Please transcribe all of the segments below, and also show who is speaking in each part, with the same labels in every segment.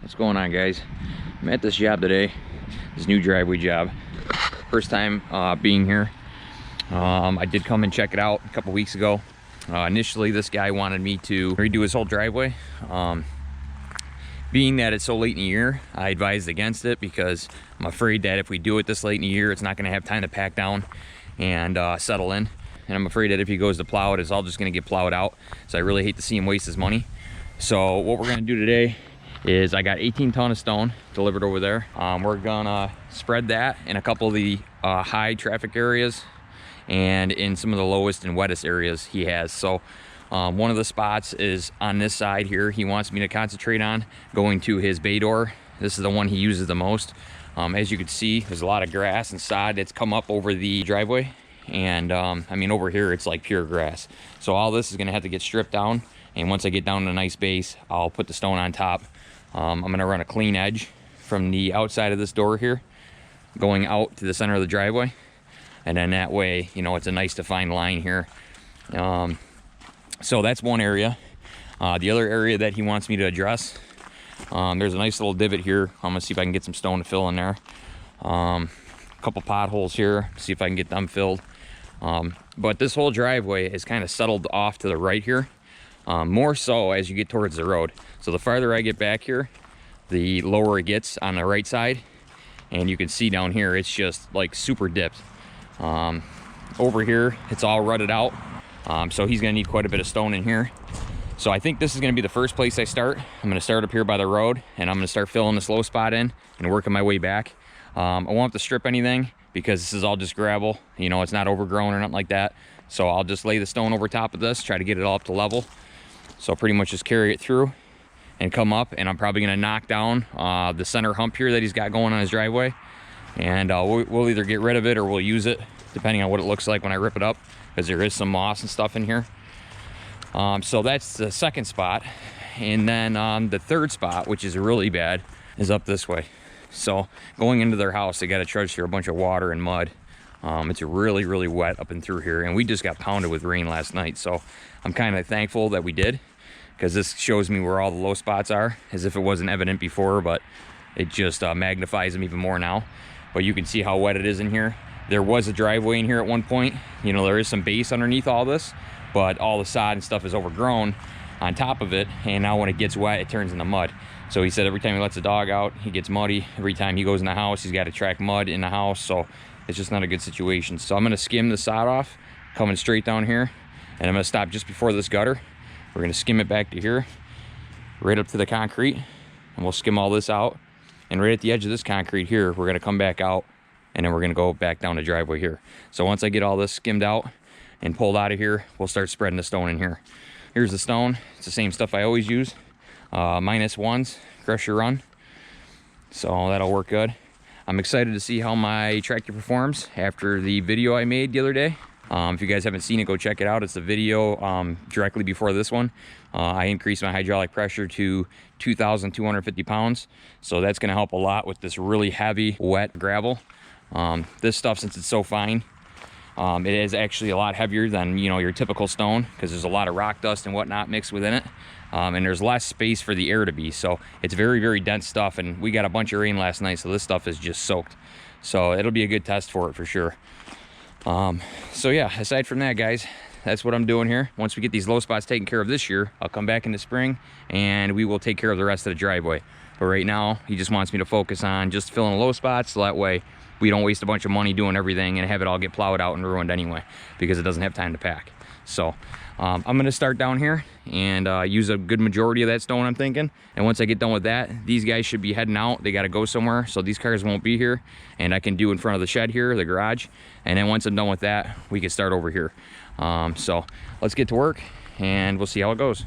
Speaker 1: What's going on, guys? I'm at this job today, this new driveway job. First time being here. I did come and check it out a couple weeks ago. Initially, this guy wanted me to redo his whole driveway. Being that it's so late in the year, I advised against it because I'm afraid that if we do it this late in the year, it's not going to have time to pack down and settle in. And I'm afraid that if he goes to plow it, it's all just going to get plowed out. So I really hate to see him waste his money. So what we're going to do today is I got 18 ton of stone delivered over there. We're gonna spread that in a couple of the high traffic areas and in some of the lowest and wettest areas he has. So one of the spots is on this side here. He wants me to concentrate on going to his bay door. This is the one he uses the most. As you can see, there's a lot of grass and sod that's come up over the driveway. And I mean, over here, it's like pure grass. So all this is gonna have to get stripped down. And once I get down to a nice base, I'll put the stone on top. I'm gonna run a clean edge from the outside of this door here, going out to the center of the driveway. And then that way, you know, it's a nice defined line here. So that's one area. The other area that he wants me to address, there's a nice little divot here. I'm gonna see if I can get some stone to fill in there. A couple potholes here, see if I can get them filled. But this whole driveway is kind of settled off to the right here. More so as you get towards the road. So the farther I get back here, the lower it gets on the right side. And you can see down here, it's just like super dipped. Over here, it's all rutted out. So he's gonna need quite a bit of stone in here. So I think this is gonna be the first place I start. I'm gonna start up here by the road and I'm gonna start filling this low spot in and working my way back. I won't have to strip anything because this is all just gravel. You know, it's not overgrown or nothing like that. So I'll just lay the stone over top of this, try to get it all up to level. So pretty much just carry it through and come up, and I'm probably gonna knock down the center hump here that he's got going on his driveway. And we'll either get rid of it or we'll use it, depending on what it looks like when I rip it up, because there is some moss and stuff in here. So that's the second spot. And then the third spot, which is really bad, is up this way. So going into their house, they gotta trudge through a bunch of water and mud. It's really, really wet up and through here, and we just got pounded with rain last night. So I'm kind of thankful that we did, because this shows me where all the low spots are, as if it wasn't evident before, but it just magnifies them even more now. But you can see how wet it is in here. There was a driveway in here at one point. You know, there is some base underneath all this, but all the sod and stuff is overgrown on top of it, and now when it gets wet, it turns into mud. So he said every time he lets the dog out, he gets muddy. Every time he goes in the house, he's got to track mud in the house. So it's just not a good situation. So I'm gonna skim the sod off, coming straight down here, and I'm gonna stop just before this gutter. We're gonna skim it back to here, right up to the concrete, and we'll skim all this out. And right at the edge of this concrete here, we're gonna come back out, and then we're gonna go back down the driveway here. So once I get all this skimmed out and pulled out of here, we'll start spreading the stone in here. Here's the stone. It's the same stuff I always use. -1s, crush your run. So that'll work good. I'm excited to see how my tractor performs after the video I made the other day. If you guys haven't seen it, go check it out. It's the video directly before this one. I increased my hydraulic pressure to 2,250 pounds. So that's gonna help a lot with this really heavy, wet gravel. This stuff, since it's so fine, it is actually a lot heavier than, you know, your typical stone, because there's a lot of rock dust and whatnot mixed within it. And there's less space for the air to be. So it's very, very dense stuff, and we got a bunch of rain last night, so this stuff is just soaked. So it'll be a good test for it for sure. So yeah, aside from that, guys, that's what I'm doing here. Once we get these low spots taken care of this year, I'll come back in the spring and we will take care of the rest of the driveway. But right now, he just wants me to focus on just filling the low spots, so that way we don't waste a bunch of money doing everything and have it all get plowed out and ruined anyway, because it doesn't have time to pack. So I'm gonna start down here and use a good majority of that stone, I'm thinking. And once I get done with that, these guys should be heading out. They gotta go somewhere, so these cars won't be here. And I can do in front of the shed here, the garage. And then once I'm done with that, we can start over here. So let's get to work and we'll see how it goes.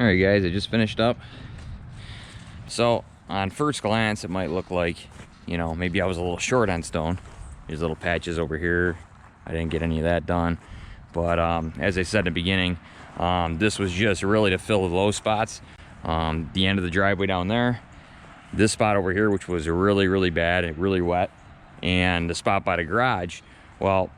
Speaker 1: Alright guys, I just finished up. So on first glance it might look like, you know, maybe I was a little short on stone. These little patches over here, I didn't get any of that done. But as I said in the beginning, this was just really to fill the low spots. The end of the driveway down there, this spot over here, which was really bad and really wet, and the spot by the garage. Well,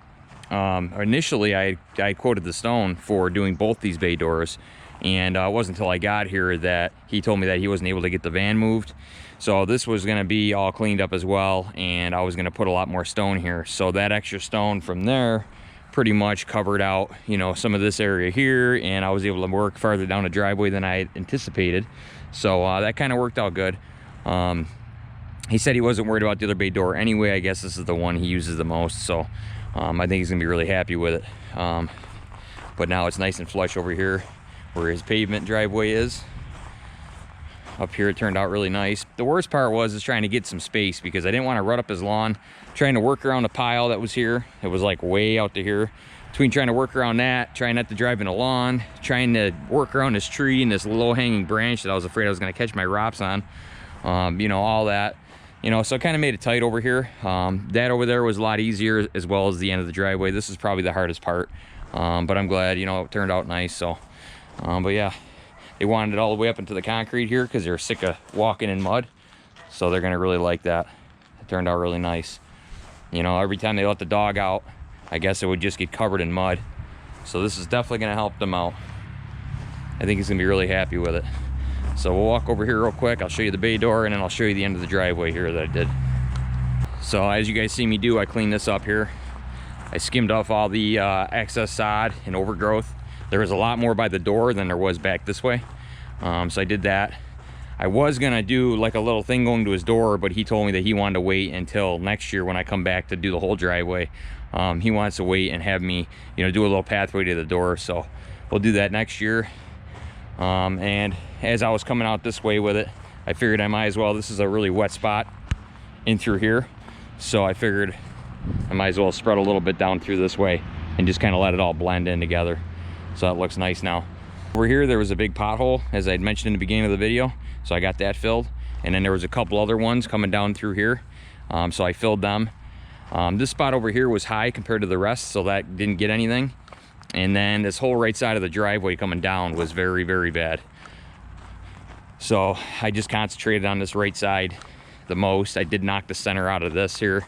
Speaker 1: initially I quoted the stone for doing both these bay doors, and it wasn't until I got here that he told me that he wasn't able to get the van moved. So this was going to be all cleaned up as well, and I was going to put a lot more stone here. So that extra stone from there pretty much covered out, you know, some of this area here, and I was able to work farther down the driveway than I had anticipated. So that kind of worked out good. He said he wasn't worried about the other bay door anyway. I guess this is the one he uses the most, so I think he's gonna be really happy with it. But now it's nice and flush over here where his pavement driveway is. Up here it turned out really nice. The worst part was trying to get some space, because I didn't want to rut up his lawn, trying to work around the pile that was here. It was like way out to here. Between trying to work around that, trying not to drive in the lawn, trying to work around this tree and this low-hanging branch that I was afraid I was going to catch my rops on, you know, all that, you know, so I kind of made it tight over here. That over there was a lot easier, as well as the end of the driveway. This is probably the hardest part, but I'm glad, you know, it turned out nice. So but yeah, they wanted it all the way up into the concrete here because they're sick of walking in mud, so they're gonna really like that. It turned out really nice. You know, every time they let the dog out, I guess it would just get covered in mud, so this is definitely gonna help them out. I think he's gonna be really happy with it. So we'll walk over here real quick. I'll show you the bay door, and then I'll show you the end of the driveway here that I did. So as you guys see me do, I cleaned this up here. I skimmed off all the excess sod and overgrowth. There was a lot more by the door than there was back this way. So I did that. I was gonna do like a little thing going to his door, but he told me that he wanted to wait until next year when I come back to do the whole driveway. He wants to wait and have me, you know, do a little pathway to the door. So we'll do that next year. And as I was coming out this way with it, I figured I might as well, this is a really wet spot in through here. So I figured I might as well spread a little bit down through this way and just kind of let it all blend in together. So that looks nice now. Over here there was a big pothole, as I'd mentioned in the beginning of the video, so I got that filled. And then there was a couple other ones coming down through here, so I filled them. This spot over here was high compared to the rest, so that didn't get anything. And then this whole right side of the driveway coming down was very bad. So I just concentrated on this right side the most. I did knock the center out of this here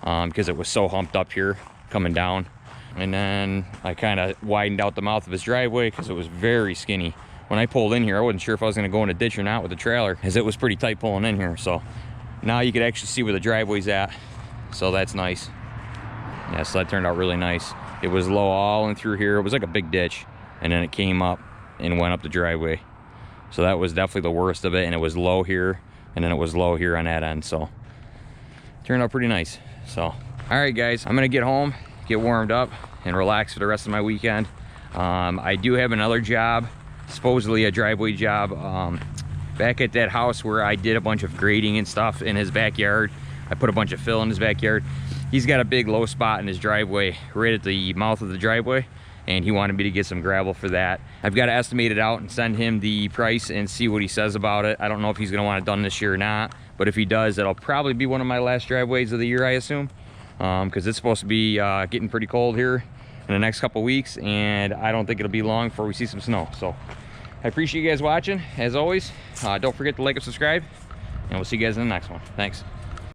Speaker 1: because it was so humped up here coming down. And then I kind of widened out the mouth of his driveway because it was very skinny. When I pulled in here, I wasn't sure if I was going to go in a ditch or not with the trailer, as it was pretty tight pulling in here. So now you could actually see where the driveway's at, so that's nice. Yeah, so that turned out really nice. It was low all in through here. It was like a big ditch, and then it came up and went up the driveway. So that was definitely the worst of it, and it was low here, and then it was low here on that end. So it turned out pretty nice. So all right guys, I'm gonna get home, get warmed up, and relax for the rest of my weekend. I do have another job, supposedly a driveway job, back at that house where I did a bunch of grading and stuff in his backyard. I put a bunch of fill in his backyard. He's got a big low spot in his driveway, right at the mouth of the driveway, and he wanted me to get some gravel for that. I've got to estimate it out and send him the price and see what he says about it. I don't know if he's gonna want it done this year or not, but if he does, that'll probably be one of my last driveways of the year, I assume, because it's supposed to be getting pretty cold here in the next couple weeks, and I don't think it'll be long before we see some snow. So I appreciate you guys watching, as always. Don't forget to like and subscribe, and we'll see you guys in the next one. Thanks.